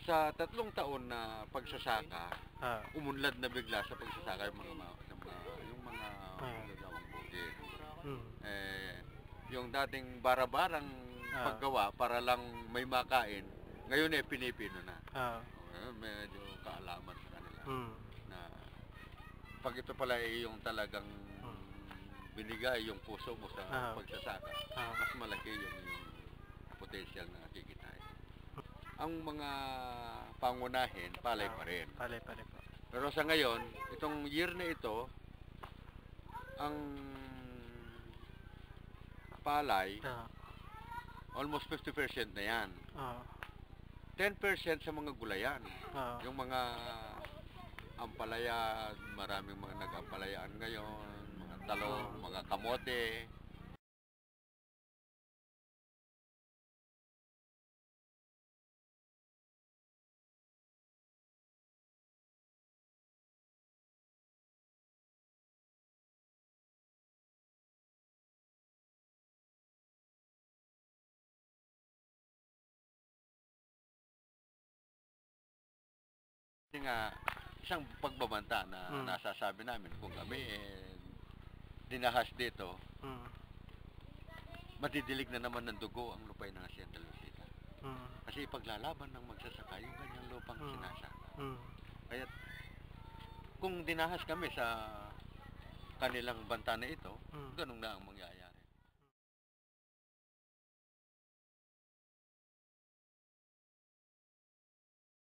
Sa 3 taon na pagsasaka, Ah, umunlad na bigla sa pagsasaka yung mga ah, magagawang bukid. hmm, Eh, yung dating bara-barang ah, paggawa para lang may makain, ngayon pinipino na. ah, Ngayon medyo kaalaman sa kanila hmm, na pag ito pala yung talagang hmm, binigay yung puso mo sa ah, pagsasaka, ah, mas malaki yung potential na kikitain. Ang mga pangunahin, palay ah, pa rin. pale po. Pero sa ngayon, itong year na ito, ang palay, Ah, almost 50% na yan. ah, 10% sa mga gulayan. ah, Yung mga ampalaya, maraming mga nag-ampalayaan ngayon, mga talong, mga kamote. Kasi nga, isang pagbabanta na nasasabi namin kung kami dinahas dito, hmm, madidilig na naman ng dugo ang lupay ng Hacienda Lucita. hmm, Kasi ipaglalaban ng magsasaka yung kanyang lupang sinasaka. hmm, Kaya kung dinahas kami sa kanilang banta na ito, hmm. ganun na ang mangyayari.